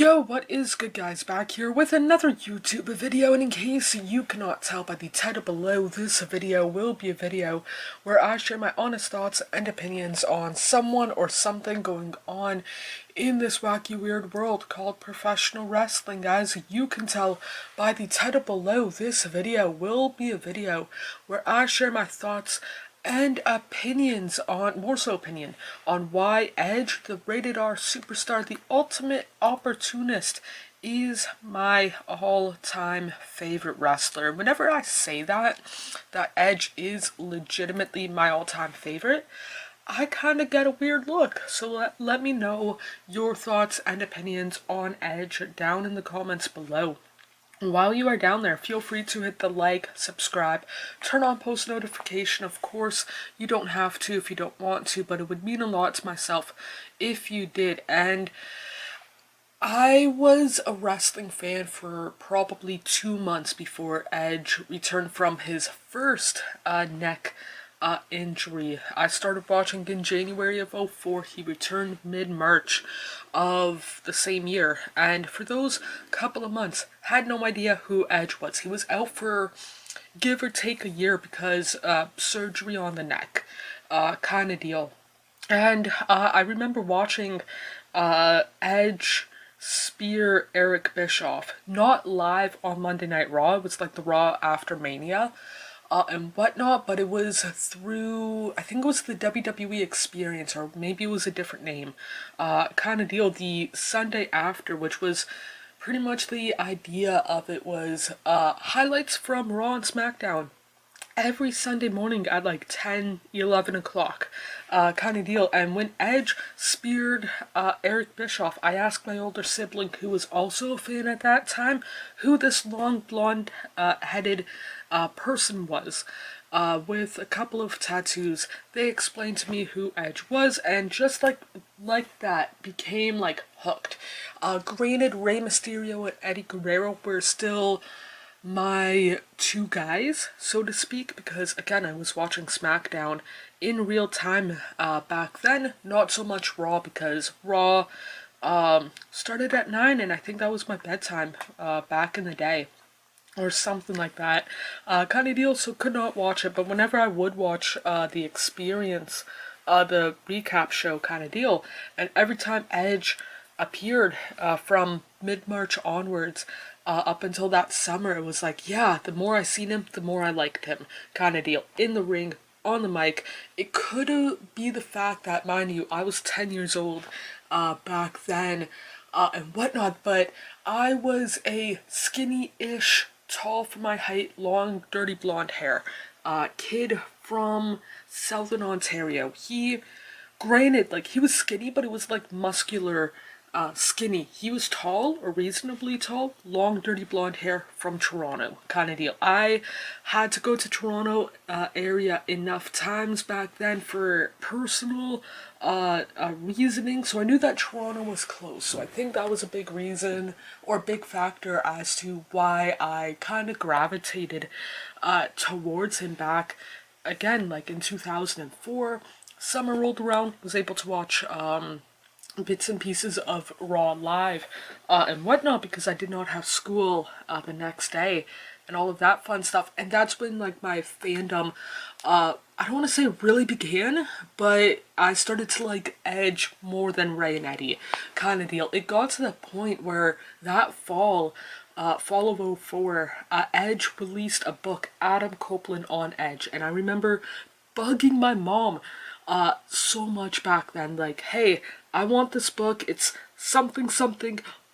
Yo, what is good guys, back here with another YouTube video, and in case you cannot tell by the title below, this video will be a video where I share my honest thoughts and opinions on someone or something going on in this wacky weird world called professional wrestling. Guys, you can tell by the title below, this video will be a video where I share my thoughts and opinions on, more so opinion, on why Edge, the rated R superstar, the ultimate opportunist, is my all-time favorite wrestler. Whenever I say that Edge is legitimately my all-time favorite, I kind of get a weird look. So let me know your thoughts and opinions on Edge down in the comments below. While you are down there, feel free to hit the like, subscribe, turn on post notification. Of course, you don't have to if you don't want to, but it would mean a lot to myself if you did. And I was a wrestling fan for probably 2 months before Edge returned from his first neck injury. I started watching in January of 2004. He returned mid-March of the same year, and for those couple of months had no idea who Edge was. He was out for give or take a year because surgery on the neck kind of deal. And I remember watching Edge spear Eric Bischoff, not live on Monday Night Raw. It was like the Raw after Mania and whatnot, but it was through, I think it was the WWE Experience, or maybe it was a different name, kind of deal, the Sunday after, which was pretty much the idea of it was highlights from Raw and SmackDown every Sunday morning at like 10, 11 o'clock, kind of deal. And when Edge speared Eric Bischoff, I asked my older sibling, who was also a fan at that time, who this long blonde headed person was, with a couple of tattoos. They explained to me who Edge was, and just like that, became like hooked. Granted, Rey Mysterio and Eddie Guerrero were still my two guys, so to speak, because again, I was watching SmackDown in real time back then, not so much Raw, because Raw started at 9, and I think that was my bedtime back in the day, or something like that, kind of deal, so could not watch it. But whenever I would watch the Experience, the recap show kind of deal, and every time Edge appeared from mid-March onwards, up until that summer, it was like, yeah, the more I seen him, the more I liked him, kind of deal. In the ring, on the mic. It could be the fact that, mind you, I was 10 years old back then and whatnot, but I was a skinny-ish, tall for my height, long, dirty blonde hair kid from Southern Ontario. Granted, like, he was skinny, but it was like muscular skinny. He was tall, or reasonably tall, long, dirty blonde hair, from Toronto, kind of deal. I had to go to Toronto area enough times back then for personal reasoning, so I knew that Toronto was close. So I think that was a big reason, or big factor, as to why I kind of gravitated towards him back again, like in 2004. Summer rolled around, was able to watch bits and pieces of Raw live and whatnot, because I did not have school the next day and all of that fun stuff. And that's when, like, my fandom, I don't want to say really began, but I started to like Edge more than Rey and Eddie, kind of deal. It got to the point where that fall of 2004, Edge released a book, Adam Copeland on Edge, and I remember bugging my mom so much back then, like, hey, I want this book, it's something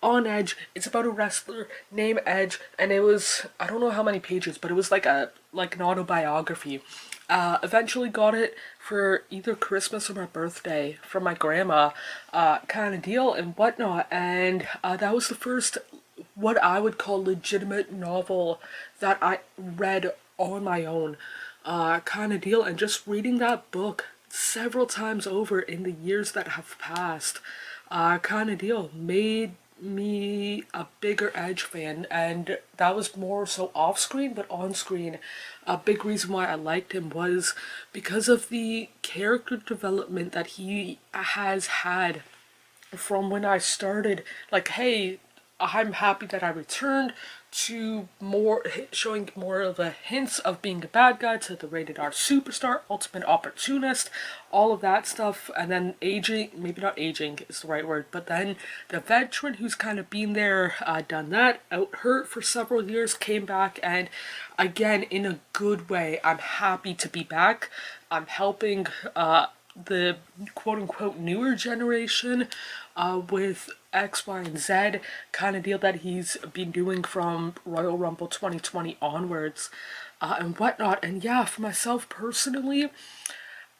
on Edge, it's about a wrestler named Edge, and it was, I don't know how many pages, but it was like an autobiography. Eventually got it for either Christmas or my birthday from my grandma, kind of deal and whatnot, and that was the first, what I would call, legitimate novel that I read on my own, kind of deal. And just reading that book several times over in the years that have passed, kind of deal, made me a bigger Edge fan. And that was more so off screen, but on screen, a big reason why I liked him was because of the character development that he has had from when I started, like, hey, I'm happy that I returned, to more showing more of a hints of being a bad guy, to the rated R superstar, ultimate opportunist, all of that stuff, and then aging, maybe not aging is the right word, but then the veteran who's kind of been there, done that, out hurt for several years, came back, and again, in a good way, I'm happy to be back. I'm helping the quote-unquote newer generation with X, Y, and Z kind of deal that he's been doing from Royal Rumble 2020 onwards, and whatnot. And yeah, for myself personally,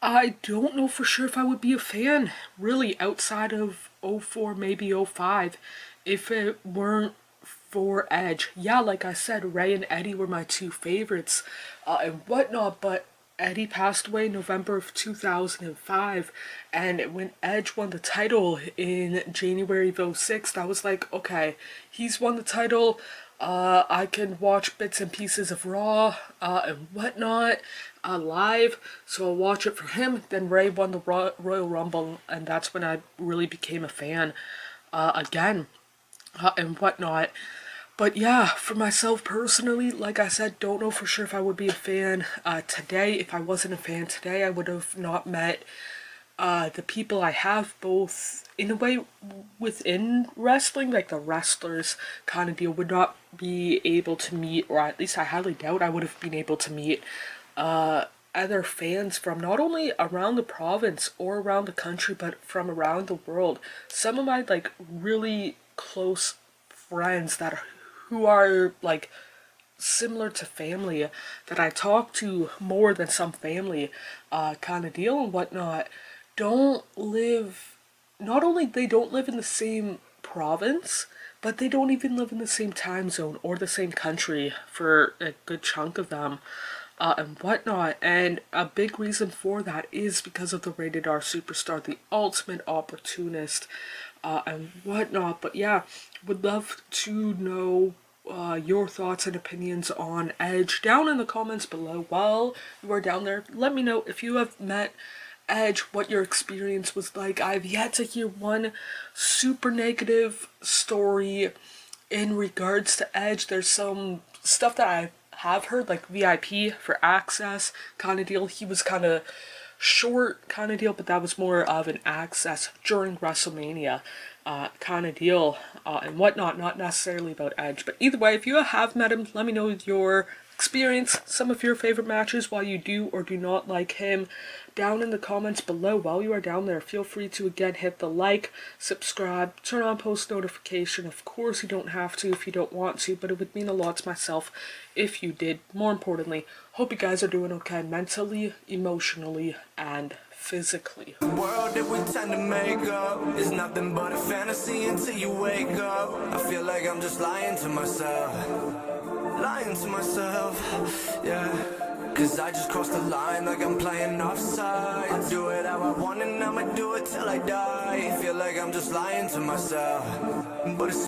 I don't know for sure if I would be a fan, really, outside of '04, maybe '05, if it weren't for Edge. Yeah, like I said, Ray and Eddie were my two favorites, and whatnot, but Eddie passed away in November of 2005, and when Edge won the title in January of '06, that was like, okay, he's won the title, I can watch bits and pieces of Raw and whatnot live, so I'll watch it for him. Then Ray won the Royal Rumble, and that's when I really became a fan again and whatnot. But yeah, for myself personally, like I said, don't know for sure if I would be a fan today. If I wasn't a fan today, I would have not met the people I have, both in a way within wrestling, like the wrestlers kind of deal, would not be able to meet, or at least I highly doubt I would have been able to meet other fans from not only around the province or around the country, but from around the world. Some of my like really close friends that who are like similar to family, that I talk to more than some family kind of deal and whatnot, don't live, not only they don't live in the same province, but they don't even live in the same time zone or the same country for a good chunk of them. And whatnot, and a big reason for that is because of the rated R superstar, the ultimate opportunist, and whatnot. But yeah, would love to know your thoughts and opinions on Edge down in the comments below. While you are down there, let me know if you have met Edge, what your experience was like. I've yet to hear one super negative story in regards to Edge. There's some stuff that I have heard, like VIP for access kind of deal. He was kind of short kind of deal, but that was more of an access during WrestleMania kind of deal and whatnot, not necessarily about Edge. But either way, if you have met him, let me know your experience, some of your favorite matches, why you do or do not like him, down in the comments below. While you are down there, feel free to again hit the like, subscribe, turn on post notification. Of course you don't have to if you don't want to, but it would mean a lot to myself if you did. More importantly, hope you guys are doing okay mentally, emotionally, and physically. The world that we tend to make up is nothing but a fantasy until you wake up. I feel like I'm just lying to myself, yeah. Cause I just crossed the line like I'm playing offside. I do it how I want and I'ma do it till I die. Feel like I'm just lying to myself, but it's